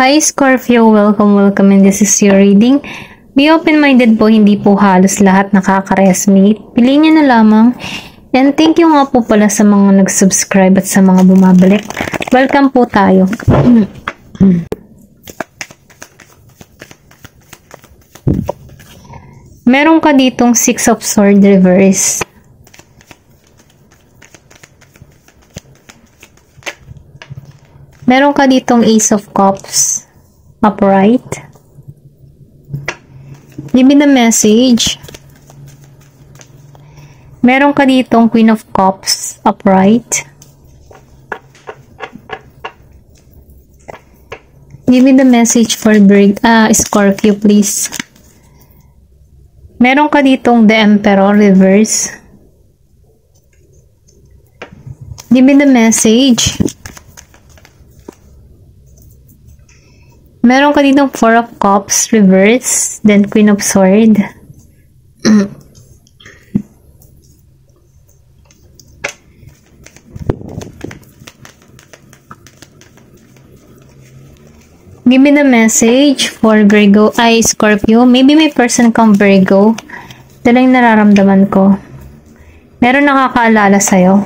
Hi Scorpio, welcome and this is your reading. Be open-minded po, hindi po halos lahat nakaka-resonate. Piliin nyo na lamang. And thank you nga po pala sa mga nag-subscribe at sa mga bumabalik. Welcome po tayo. Meron ka ditong Six of Swords reverse. Meron ka ditong Ace of Cups upright. Give me the message. Meron ka ditong Queen of Cups upright. Give me the message for Scorpio, please. Meron ka ditong The Emperor reverse. Give me the message. Meron ka ditong Four of Cups reverse, then Queen of Swords. Give me the message for Scorpio. Maybe may person kang Virgo. Ito lang yung nararamdaman ko. Meron nakakaalala sa'yo.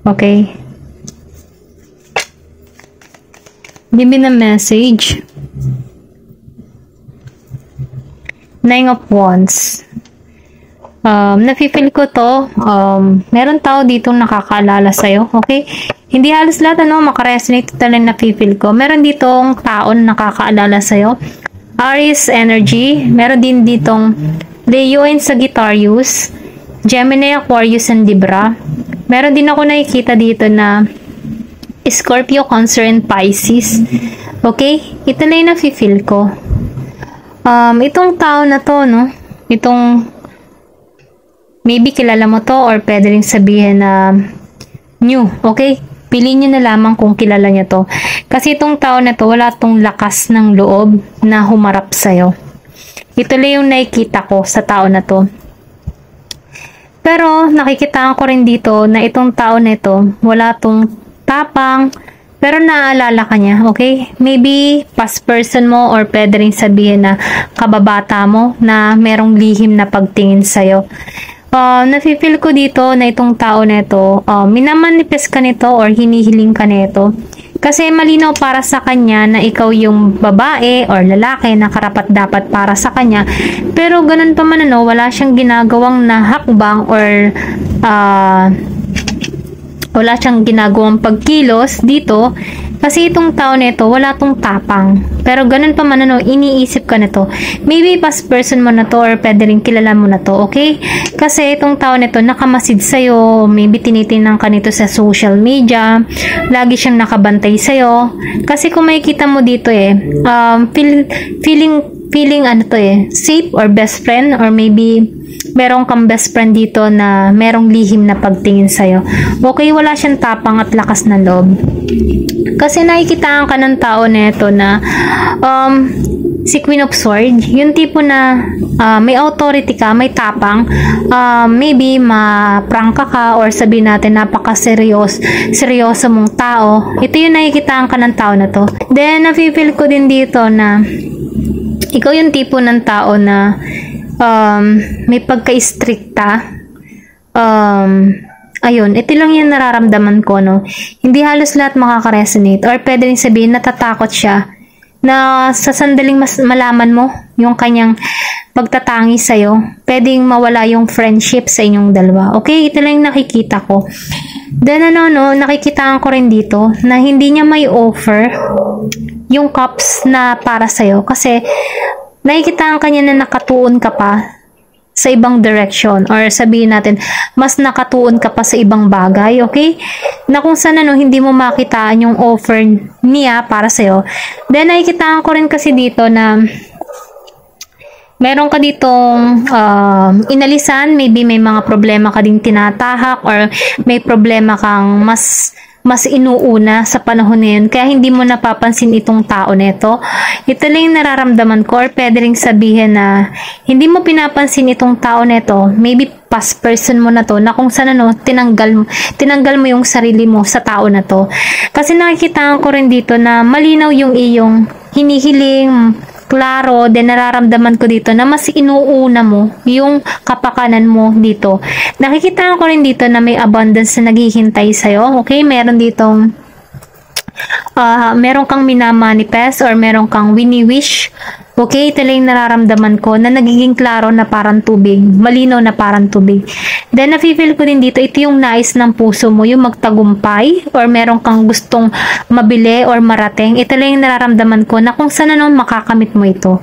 Okay? Give me the message. Nine of Wands. Nafe-feel ko to. Meron tao ditong nakakaalala sa'yo. Okay? Hindi halos lahat makaresonate talaga nafe-feel ko. Meron ditong tao na nakakaalala sa'yo. Aries energy. Meron din ditong Leo and Sagittarius. Gemini, Aquarius, and Libra. Meron din ako nakikita dito na Scorpio, Cancer, and Pisces. Okay? Ito na yung nafe-feel ko. Itong tao na to, no? Itong maybe kilala mo to or pwede rin sabihin na new. Okay? Piliin nyo na lamang kung kilala nyo to. Kasi itong tao na to, wala tong lakas ng loob na humarap sa'yo. Ito lang yung nakikita ko sa tao na to. Pero nakikitaan ko rin dito na itong tao na ito, wala tong tapang, pero naaalala ka niya, okay? Maybe past person mo or pwede rin sabihin na kababata mo na merong lihim na pagtingin sa'yo. Nafe-feel ko dito na itong tao na ito, minamanifest ka nito or hinihiling ka nito. Kasi malinaw para sa kanya na ikaw yung babae or lalaki na karapat-dapat para sa kanya. Pero ganun pa man wala siyang ginagawang na hakbang or wala siyang ginagawang pagkilos dito kasi itong tao nito wala tong tapang. Pero ganun pa man iniisip ka nito. Maybe past person mo na to or pwede rin kilala mo na to, okay? Kasi itong tao nito nakamasid sa'yo, maybe tinitingnan ka nito sa social media, lagi siyang nakabantay sa'yo. Kasi kung makikita mo dito feeling safe or best friend or maybe merong kang best friend dito na merong lihim na pagtingin sa'yo. Okay, wala siyang tapang at lakas ng loob. Kasi nakikitaan ka ng tao na ito na si Queen of Swords, yung tipo na may authority ka, may tapang, maybe maprangka ka or sabihin natin seryoso mong tao. Ito yung nakikitaan ka ng tao na to. Then, nafe-feel ko din dito na ikaw yung tipo ng tao na may pagka-stricta. Ayun, ito lang yung nararamdaman ko, no? Hindi halos lahat makaka-resonate or pwede rin sabihin natatakot siya na sa sandaling malaman mo yung kanyang pagtatangi sa'yo, pwedeng mawala yung friendship sa inyong dalawa. Okay, ito lang yung nakikita ko. Then nakikitaan ko rin dito na hindi niya may offer yung cups na para sa'yo kasi nakikitaan ka niya na nakatuon ka pa sa ibang direction or sabihin natin mas nakatuon ka pa sa ibang bagay, okay? Na kung saan hindi mo makitaan yung offer niya para sa'yo. Then nakikitaan ko rin kasi dito na meron ka ditong inalisan, maybe may mga problema ka ding tinatahak or may problema kang mas inuuna sa panahon na yun, kaya hindi mo napapansin itong tao nito. Ito lang yung nararamdaman ko or pwede rin sabihin na hindi mo pinapansin itong tao nito. Maybe past person mo na to na kung saan ano, tinanggal mo yung sarili mo sa tao na to. Kasi nakikita ko rin dito na malinaw yung iyong hinihiling, klaro, then nararamdaman ko dito na mas inuuna mo yung kapakanan mo dito. Nakikita ko rin dito na may abundance na naghihintay sa'yo. Okay, meron ditong meron kang minamanifest or meron kang wini-wish. Okay, ito lang yung nararamdaman ko na nagiging klaro na parang tubig, malinaw na parang tubig. Then, nafe-feel ko din dito, ito yung nais ng puso mo, yung magtagumpay or meron kang gustong mabili or marating. Ito lang yung nararamdaman ko na kung saan ano makakamit mo ito.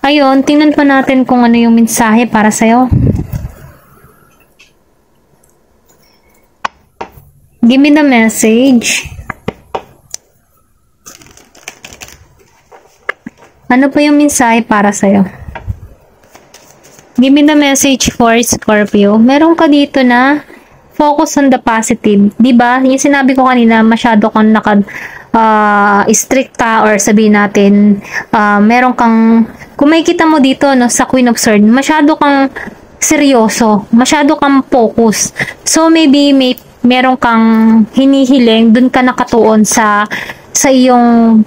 Ayun, tingnan pa natin kung ano yung mensahe para sa'yo. Give me the message. Ano po yung mensahe para sa'yo? Give me the message for Scorpio. Meron ka dito na focus on the positive. Diba? Yung sinabi ko kanina, masyado kang stricta or sabihin natin, meron kang, kung makikita mo dito no, sa Queen of Swords, masyado kang seryoso. Masyado kang focus. So, maybe meron kang hinihiling, dun ka nakatuon sa iyong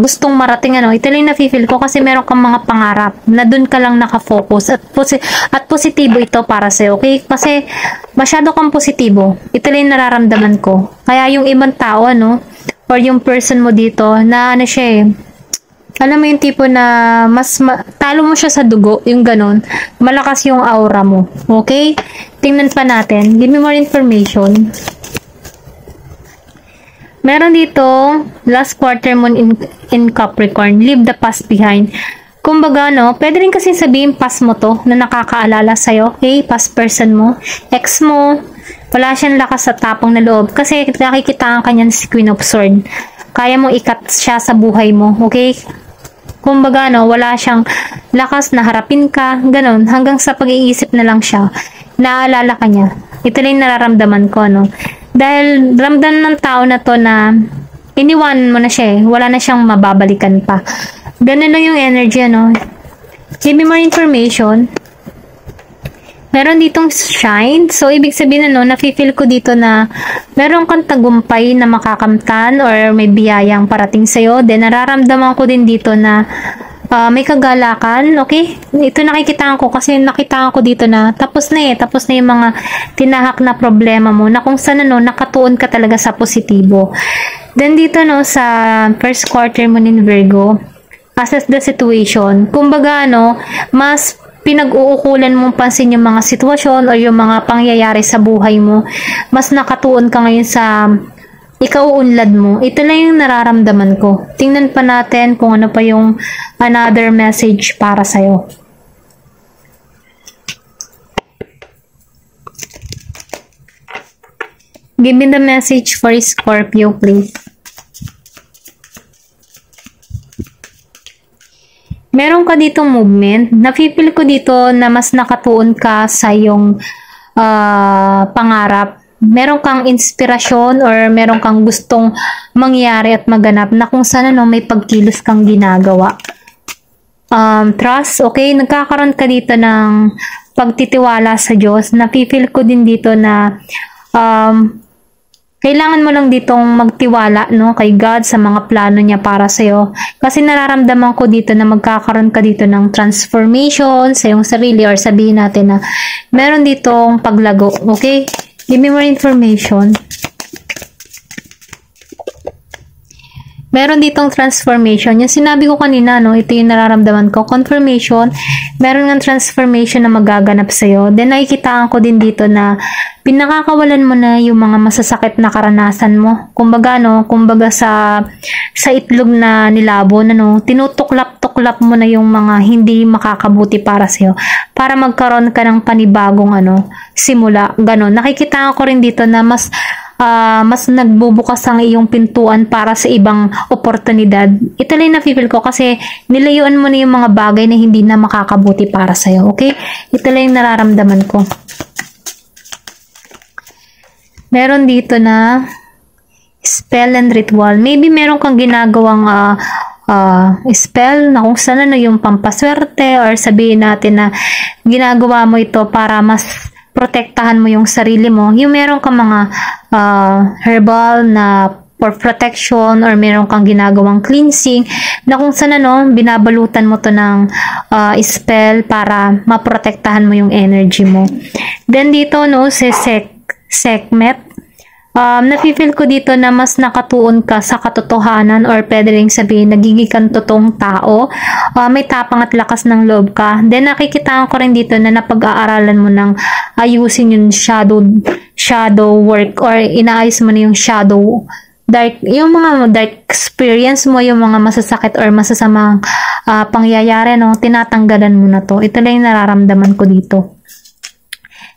gustong marating ano. Ito lang nafe-feel ko kasi meron kang mga pangarap na dun ka lang nakafocus at positibo ito para sa'yo, okay? Kasi masyado kang positibo. Ito lang nararamdaman ko. Kaya yung ibang tao ano, or yung person mo dito na ano siya eh, alam mo yung tipo na talo mo siya sa dugo, yung ganon. Malakas yung aura mo. Okay? Tingnan pa natin. Give me more information. Meron dito, last quarter moon in Capricorn, leave the past behind. Kumbaga, no, pwede rin kasi sabihin past mo to na nakakaalala sa'yo, okay? Past person mo, ex mo, wala siyang lakas sa tapang na loob. Kasi nakikita ka niyan si Queen of Swords. Kaya mong ikat siya sa buhay mo, okay? Kumbaga, no, wala siyang lakas na harapin ka, ganun. Hanggang sa pag-iisip na lang siya, naaalala ka niya. Ito lang nararamdaman ko, no. Dahil ramdam ng tao na to na iniwan mo na siya eh. Wala na siyang mababalikan pa. Ganun lang yung energy, ano. Give me more information. Meron ditong shine. So, ibig sabihin ano, nafe-feel ko dito na meron kang tagumpay na makakamtan or may biyayang parating sa'yo. Then, nararamdaman ko din dito na may kagalakan, okay? Ito nakikitaan ko kasi nakitaan ko dito na tapos na eh. Tapos na yung mga tinahak na problema mo na kung saan ano, nakatuon ka talaga sa positibo. Then, dito no, sa first quarter mo in Virgo, assess the situation. Kumbaga, ano, mas pinag-uukulan mong pansin yung mga sitwasyon o yung mga pangyayari sa buhay mo. Mas nakatuon ka ngayon sa ikauunlad mo. Ito lang yung nararamdaman ko. Tingnan pa natin kung ano pa yung another message para sa'yo. Give me the message for Scorpio, please. Meron ka ditong movement. Nafe-feel ko dito na mas nakatuon ka sa iyong pangarap. Meron kang inspirasyon or meron kang gustong mangyari at maganap na kung saan ano, may pagkilos kang ginagawa. Trust, okay? Nagkakaroon ka dito ng pagtitiwala sa Diyos. Nafe-feel ko din dito na kailangan mo lang ditong magtiwala no, kay God sa mga plano niya para sa'yo. Kasi nararamdaman ko dito na magkakaroon ka dito ng transformation sa iyong sarili or sabihin natin na meron ditong paglago. Okay? Give me more information. Meron ditong transformation. Yung sinabi ko kanina, no, ito yung nararamdaman ko. Confirmation. Meron ng transformation na magaganap sa'yo. Then, nakikitaan ko din dito na pinakakawalan mo na yung mga masasakit na karanasan mo. Kumbaga, no, kumbaga sa itlog na nilabo, no, tinutuklap-tuklap mo na yung mga hindi makakabuti para sa'yo. Para magkaroon ka ng panibagong, simula. Ganon. Nakikitaan ko rin dito na mas nagbubukas ang iyong pintuan para sa ibang oportunidad. Ito lang na-feel ko kasi nilayuan mo na yung mga bagay na hindi na makakabuti para sa'yo. Okay? Ito lang yung nararamdaman ko. Meron dito na spell and ritual. Maybe meron kang ginagawang spell na kung saan ano yung pampaswerte, or sabihin natin na ginagawa mo ito para mas protektahan mo yung sarili mo, yung meron kang mga herbal na for protection, or meron kang ginagawang cleansing na kung saan ano, binabalutan mo to ng spell para maprotektahan mo yung energy mo. Then dito no, si Sekhmet, nafe-feel ko dito na mas nakatuon ka sa katotohanan, or pwede rin sabihin nagiging kang totoong tao. May tapang at lakas ng loob ka. Then nakikitaan ko rin dito na napag-aaralan mo ng ayusin yung shadow work, or inaayos mo na yung yung mga dark experience mo, yung mga masasakit or masasamang pangyayari, no, tinatanggalan mo na to. Ito lang yung nararamdaman ko dito.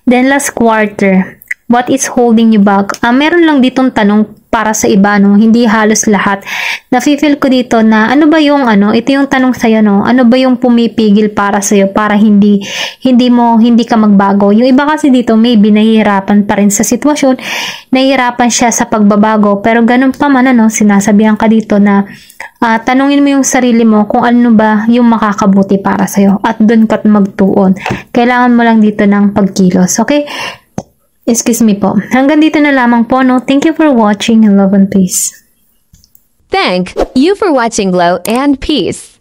Then last quarter, what is holding you back? Meron lang ditong tanong para sa iba, no? Hindi halos lahat. Nafe-feel ko dito na ano ba yung ito yung tanong sa'yo, no? Ano ba yung pumipigil para sa'yo para hindi ka magbago? Yung iba kasi dito maybe nahihirapan pa rin sa sitwasyon, nahihirapan siya sa pagbabago, pero ganun pa man sinasabihan ka dito na tanungin mo yung sarili mo kung ano ba yung makakabuti para sa'yo, at dun ka magtuon. Kailangan mo lang dito ng pagkilos, okay? Excuse me po. Hanggang dito na lamang po, no? Thank you for watching. Love and peace. Thank you for watching Glow and Peace.